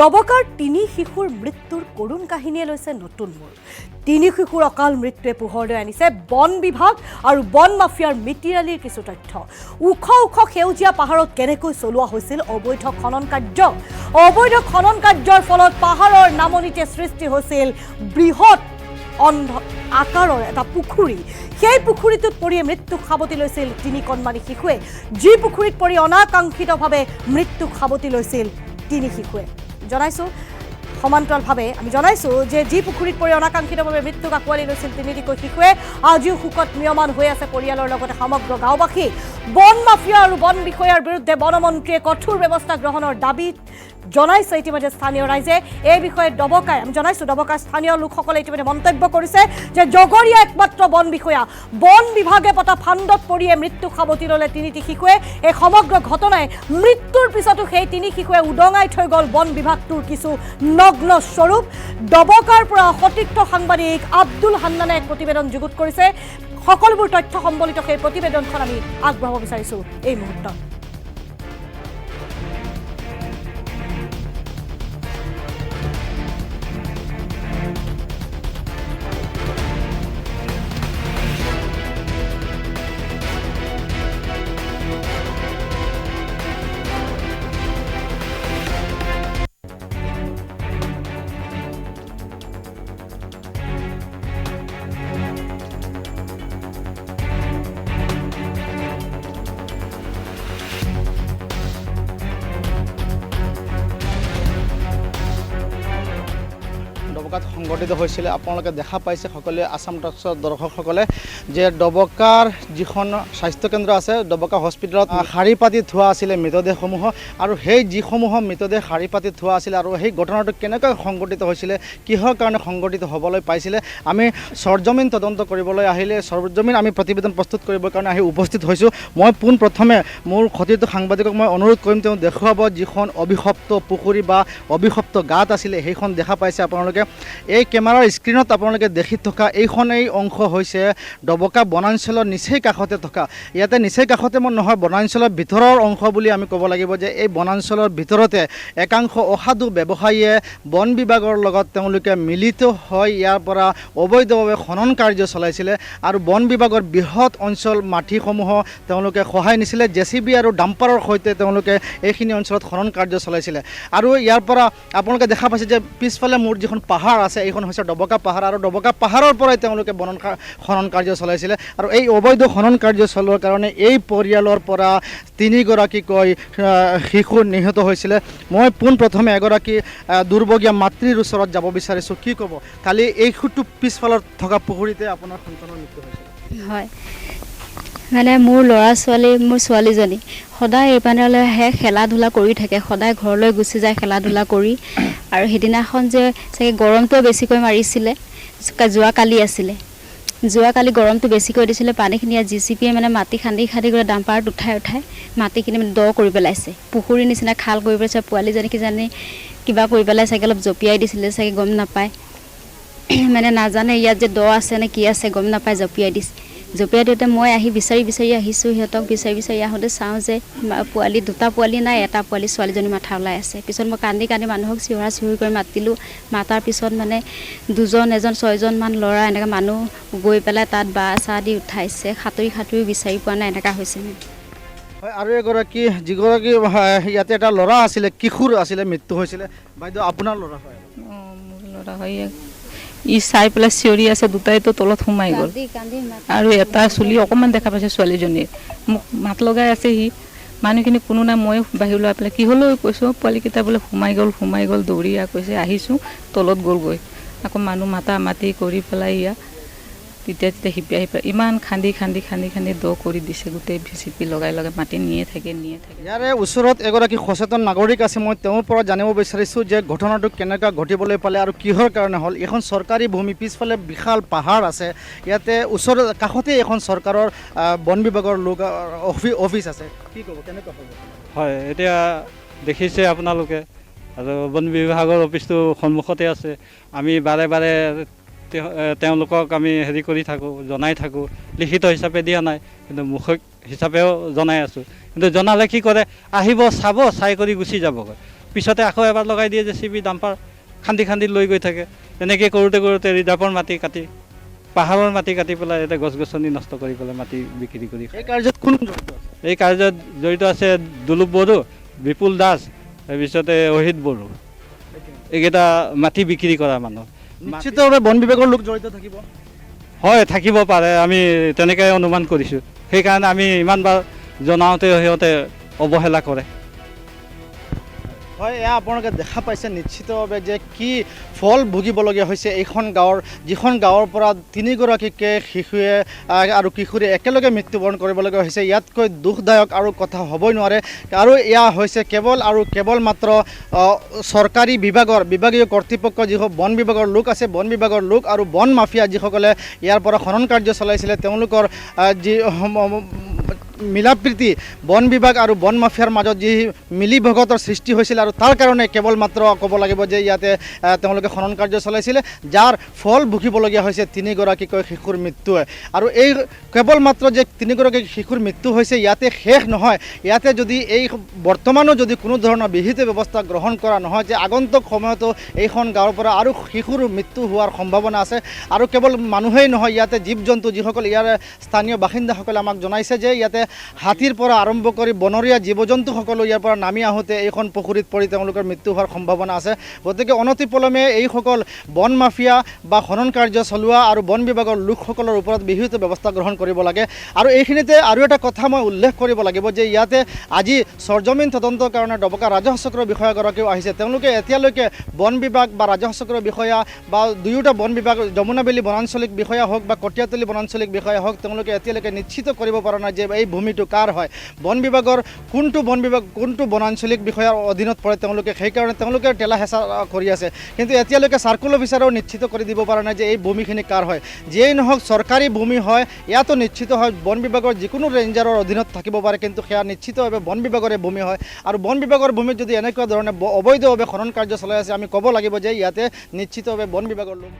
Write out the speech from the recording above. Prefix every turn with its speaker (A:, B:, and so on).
A: ডবকাৰ তিনি শিশুৰ মৃত্যুৰ কৰুণ কাহিনীয়ে লৈছে নতুন মূৰ। তিনি শিশুৰ অকাল মৃত্যুৱে পোহৰলৈ আনিছে বন বিভাগ আৰু বন মাফিয়াৰ মিতিৰালিৰ কিছু তথ্য। ওখ ওখ সেউজীয়া পাহাৰত কেনেকৈ চলোৱা হৈছিল অবৈধ খনন কাৰ্য। অবৈধ খনন কাৰ্যৰ ফলত পাহাৰৰ নামনিতে সৃষ্টি হৈছিল বৃহৎ আকাৰৰ এটা পুখুৰী। সেই পুখুৰীটোত পৰিয়ে মৃত্যুক সাৱটি লৈছিল তিনি কণমানি শিশুৱে, যি পুখুৰীত পৰি অনাকাংক্ষিতভাৱে মৃত্যুক সাৱটি লৈছিল তিনি শিশুৱে। জনাইছোঁ সমান্তৰালভাৱে আমি জনাইছোঁ যে যি পুখুৰীত পৰি অনাকাংক্ষিতভাৱে মৃত্যুক আঁকোৱালি লৈছিল তিনিটিকৈ শিশুৱে আজিও শোকত ম্ৰিয়মান হৈ আছে পৰিয়ালৰ লগতে সমগ্ৰ গাঁওবাসী। বন মাফিয়া আৰু বন বিষয়াৰ বিৰুদ্ধে বনমন্ত্ৰীয়ে কঠোৰ ব্যৱস্থা গ্ৰহণৰ দাবী জনাইছে ইতিমধ্যে স্থানীয় ৰাইজে। এই বিষয়ে ডবকাই আমি জনাইছোঁ ডবকাৰ স্থানীয় লোকসকলে ইতিমধ্যে মন্তব্য কৰিছে যে জগৰীয়া একমাত্ৰ বন বিষয়া, বন বিভাগে পতা ফাণ্ডত পৰিয়ে মৃত্যুক সাৱটি ল'লে তিনিটি শিশুৱে। এই সমগ্ৰ ঘটনাই মৃত্যুৰ পিছতো সেই তিনি শিশুৱে উদঙাই থৈ গ'ল বন বিভাগটোৰ কিছু নগ্ন স্বৰূপ। ডবকাৰ পৰা সতীৰ্থ সাংবাদিক আব্দুল হান্নানে এক প্ৰতিবেদন যুগুত কৰিছে। সকলোবোৰ তথ্য সম্বলিত সেই প্ৰতিবেদনখন আমি আগবঢ়াব বিচাৰিছোঁ এই মুহূৰ্তত।
B: ডবকাত সংঘটিত হৈছিলে। আপোনালোকে দেখা পাইছে সকলোৱে, আসাম টক্সৰ দৰ্শকসকলে, যে ডবকাৰ যিখন স্বাস্থ্যকেন্দ্ৰ আছে, ডবকা হস্পিটেলত শাৰী পাতি থোৱা আছিলে মৃতদেহসমূহ, আৰু সেই যিসমূহ মৃতদেহ শাৰী পাতি থোৱা আছিলে আৰু সেই ঘটনাটো কেনেকৈ সংঘটিত হৈছিলে, কিহৰ কাৰণে সংঘটিত হ'বলৈ পাইছিলে, আমি সৰজমিন তদন্ত কৰিবলৈ আহিলে সৰজমিন আমি প্ৰতিবেদন প্ৰস্তুত কৰিবৰ কাৰণে আহি উপস্থিত হৈছোঁ। মই পোনপ্ৰথমে মোৰ সতীৰ্থ সাংবাদিকক মই অনুৰোধ কৰিম তেওঁ দেখুৱাব যিখন অভিশপ্ত পুখুৰী বা অভিশপ্ত গাঁত আছিলে সেইখন দেখা পাইছে আপোনালোকে। এই কেমেৰাৰ স্ক্ৰীণত আপোনালোকে দেখি থকা এইখনেই অংশ হৈছে ডবকা বনাঞ্চলৰ নিচেই কাষতে থকা, ইয়াতে নিচেই কাষতে নহয় বনাঞ্চলৰ ভিতৰৰ অংশ বুলি আমি ক'ব লাগিব যে এই বনাঞ্চলৰ ভিতৰতে একাংশ অসাধু ব্যৱসায়ীয়ে বন বিভাগৰ লগত তেওঁলোকে মিলিত হৈ ইয়াৰ পৰা অবৈধভাৱে খনন কাৰ্য চলাইছিলে আৰু বন বিভাগৰ বৃহৎ অঞ্চল মাটিসমূহ তেওঁলোকে সহায় নিছিলে JCB আৰু ডাম্পাৰৰ সৈতে তেওঁলোকে এইখিনি অঞ্চলত খনন কাৰ্য চলাইছিলে। আৰু ইয়াৰ পৰা আপোনালোকে দেখা পাইছে যে পিছফালে মোৰ যিখন পাহাৰ আছে এইখন হৈছে ডবকা পাহাৰ, আৰু ডবকা পাহাৰৰ পৰাই তেওঁলোকে খনন কাৰ্য চলাইছিলে। আৰু এই অবৈধ খনন কাৰ্য চলোৱাৰ কাৰণে এই পৰিয়ালৰ পৰা তিনিগৰাকীকৈ শিশু নিহত হৈছিলে। মই পোনপ্ৰথমে এগৰাকী দুৰ্ভগীয়া মাতৃৰ ওচৰত যাব বিচাৰিছোঁ। কি ক'ব, কালি এই শিশুটো পিছফালত থকা পুখুৰীতে আপোনাৰ সন্তানৰ মৃত্যু হৈছিল?
C: হয়, মানে মোৰ ল'ৰা ছোৱালী, মোৰ ছোৱালীজনী সদায় এইপানলৈ আহে, খেলা ধূলা কৰি থাকে, সদায় ঘৰলৈ গুচি যায় খেলা ধূলা কৰি। আৰু সেইদিনাখন যে চাগে গৰমটো বেছিকৈ মাৰিছিলে, যোৱাকালি আছিলে, যোৱাকালি গৰমটো বেছিকৈ দিছিলে, পানীখিনি JCBয়ে মানে মাটি খান্দি কৰি ডাম্পাৰত উঠাই মাটিখিনি মানে দ কৰি পেলাইছে, পুখুৰীৰ নিচিনা খাল কৰি পেলাইছে। পোৱালীজনী কিজানি কিবা কৰি পেলাই চাগে অলপ জঁপিয়াই দিছিলে চাগে, গম নাপায়, মানে নাজানে ইয়াত যে দ আছে নে কি আছে গম নাপায়, জঁপিয়াই দিওঁতে মই আহি বিচাৰি আহিছোঁ সিহঁতক। বিচাৰি আহোঁতে চাওঁ যে পোৱালি দুটা পোৱালি নাই, এটা পোৱালি ছোৱালীজনী মাথা ওলাই আছে। পিছত মই কান্দি মানুহক চিঞৰি কৰি মাতিলোঁ। মাতাৰ পিছত মানে এজন 6জনমান ল'ৰা এনেকৈ মানুহ গৈ পেলাই তাত চা দি উঠাইছে, সাঁতুৰি বিচাৰি পোৱা নাই, এনেকুৱা হৈছে মানে।
B: হয়, আৰু এগৰাকী যিগৰাকী ইয়াতে এটা ল'ৰা আছিলে, কিশোৰ আছিলে, মৃত্যু হৈছিলে। বাইদেউ আপোনাৰ ল'ৰা হয়?
D: মোৰ ল'ৰা হয়, ই চাই পেলাই চিঞৰি আছে, দুটাইতো তলত সোমাই গ'ল। আৰু এটা চুলি অকণমান দেখা পাইছে ছোৱালীজনীৰ, মোক মাত লগাই আছে সি। মানুহখিনি কোনো নাই, মই বাহিৰলৈ আহি পেলাই কি হ'লেও কৈছোঁ, পোৱালিকেইটা বোলে সোমাই গ'ল দৌৰি কৈছে, আহিছোঁ তলত গ'লগৈ। আকৌ মানুহ মাতি কৰি পেলাই তেতিয়া হিপিয়াই ইমান খান্দি দ কৰি দিছে, গোটেই JCB লগাই মাটি নিয়ে থাকে।
B: ইয়াৰে ওচৰত এগৰাকী সচেতন নাগৰিক আছে, মই তেওঁৰ পৰা জানিব বিচাৰিছোঁ যে ঘটনাটো কেনেকৈ ঘটিবলৈ পালে আৰু কিহৰ কাৰণে হ'ল। এখন চৰকাৰী ভূমি, পিছফালে বিশাল পাহাৰ আছে, ইয়াতে ওচৰত কাষতেই এখন চৰকাৰৰ বন বিভাগৰ অফিচ আছে। কি ক'ব, কেনেকুৱা হ'ব?
E: হয়, এতিয়া দেখিছে আপোনালোকে, আৰু বন বিভাগৰ অফিচটো সন্মুখতে আছে। আমি বাৰে তেওঁলোকক আমি কৰি থাকোঁ, জনাই থাকোঁ, লিখিত হিচাপে দিয়া নাই কিন্তু মৌখিক হিচাপেও জনাই আছোঁ। কিন্তু জনালে কি কৰে, আহিব, চাব, চাই কৰি গুচি যাবগৈ। পিছতে আকৌ এবাৰ লগাই দিয়ে JCB ডাম্পাৰ খান্দি খান্দি লৈ গৈ থাকে। তেনেকৈ কৰোঁতে কৰোঁতে ৰিজাৰ্ভৰ মাটি কাটি পাহাৰৰ মাটি কাটি পেলাই ইয়াতে গছ গছনি নষ্ট কৰি পেলাই মাটি বিক্ৰী কৰি
B: এই কাৰ্যত কোন জড়িত আছে?
E: এই কাৰ্যত জড়িত আছে দুলুপ বড়ো, বিপুল দাস, তাৰপিছতে অহিত বড়ো, এইকেইটা মাটি বিক্ৰী কৰা মানুহ।
B: নিশ্চিতভাৱে বন বিভাগৰ লোক জড়িত থাকিব।
E: হয়, থাকিব পাৰে, আমি তেনেকৈ অনুমান কৰিছোঁ। সেইকাৰণে আমি ইমানবাৰ জনাওঁতে সিহঁতে অৱহেলা কৰে।
B: হয়, এয়া আপোনালোকে দেখা পাইছে নিশ্চিতভাৱে যে কি ফল ভুগিবলগীয়া হৈছে এইখন গাঁৱৰ, যিখন গাঁৱৰ পৰা 3গৰাকীকে শিশুৱে আৰু কিশোৰে একেলগে মৃত্যুবৰণ কৰিবলগীয়া হৈছে। ইয়াতকৈ দুখদায়ক আৰু কথা হ'বই নোৱাৰে। আৰু এয়া হৈছে কেৱল মাত্ৰ চৰকাৰী বিভাগীয় কৰ্তৃপক্ষ, যিসকল বন বিভাগৰ লোক আছে, বন বিভাগৰ লোক আৰু বন মাফিয়া যিসকলে ইয়াৰ পৰা খনন কাৰ্য চলাইছিলে, তেওঁলোকৰ যি মিলাপ্ৰীতি বন বিভাগ আৰু বন মাফিয়াৰ মাজত যি মিলিভগতৰ সৃষ্টি হৈছিল, আৰু তাৰ কাৰণে কেৱল মাত্ৰ ক'ব লাগিব যে ইয়াতে তেওঁলোকে খনন কাৰ্য চলাইছিলে, যাৰ ফল ভুগিবলগীয়া হৈছে 3গৰাকীকৈ শিশুৰ মৃত্যুৱে। আৰু এই কেৱল মাত্ৰ যে 3গৰাকী শিশুৰ মৃত্যু হৈছে ইয়াতে শেষ নহয়। ইয়াতে যদি এই বৰ্তমানো যদি কোনো ধৰণৰ বিহিত ব্যৱস্থা গ্ৰহণ কৰা নহয়, যে আগন্তুক সময়তো এইখন গাঁৱৰ পৰা আৰু শিশুৰ মৃত্যু হোৱাৰ সম্ভাৱনা আছে। আৰু কেৱল মানুহেই নহয়, ইয়াতে জীৱ জন্তু, যিসকল ইয়াৰ স্থানীয় বাসিন্দাসকলে আমাক জনাইছে যে ইয়াতে হাতীৰ পৰা আৰম্ভ কৰি বনৰীয়া জীৱ জন্তুসকলো ইয়াৰ পৰা নামি আহোঁতে এইখন পুখুৰীত পৰি তেওঁলোকৰ মৃত্যু হোৱাৰ সম্ভাৱনা আছে। গতিকে অনতিপলমে এইসকল বন মাফিয়া বা খনন কাৰ্য চলোৱা আৰু বন বিভাগৰ লোকসকলৰ ওপৰত বিহিত ব্যৱস্থা গ্ৰহণ কৰিব লাগে। আৰু এইখিনিতে আৰু এটা কথা মই উল্লেখ কৰিব লাগিব যে ইয়াতে আজি সৰজমিন তদন্তৰ কাৰণে ডবকা ৰাজহ চক্ৰৰ বিষয়াগৰাকীও আহিছে। তেওঁলোকে এতিয়ালৈকে বন বিভাগ বা ৰাজহ চক্ৰৰ বিষয়া বা দুয়োটা বন বিভাগ, যমুনাবেলি বনাঞ্চলিক বিষয়া হওক বা কটীয়াতলী বনাঞ্চলিক বিষয়া হওক, তেওঁলোকে এতিয়ালৈকে নিশ্চিত কৰিব পৰা নাই যে এই ভূমিটো কাৰ হয়, বন বিভাগৰ কোনটো বনাঞ্চলিক বিষয়াৰ অধীনত পৰে। সেইকাৰণে তেওঁলোকে ঠেলা হেঁচা কৰি আছে। কিন্তু এতিয়ালৈকে চাৰ্কুল অফিচাৰেও নিশ্চিত কৰি দিব পৰা নাই যে এই ভূমিখিনি কাৰ হয়। যিয়েই নহওক চৰকাৰী ভূমি হয়, ইয়াতো নিশ্চিত হয় বন বিভাগৰ যিকোনো ৰেঞ্জাৰৰ অধীনত থাকিব পাৰে, কিন্তু সেয়া নিশ্চিতভাৱে বন বিভাগৰে ভূমি হয়। আৰু বন বিভাগৰ ভূমিত যদি এনেকুৱা ধৰণে অবৈধভাৱে খনন কাৰ্য চলাই আছে, আমি ক'ব লাগিব যে ইয়াতে নিশ্চিতভাৱে বন বিভাগৰ লোক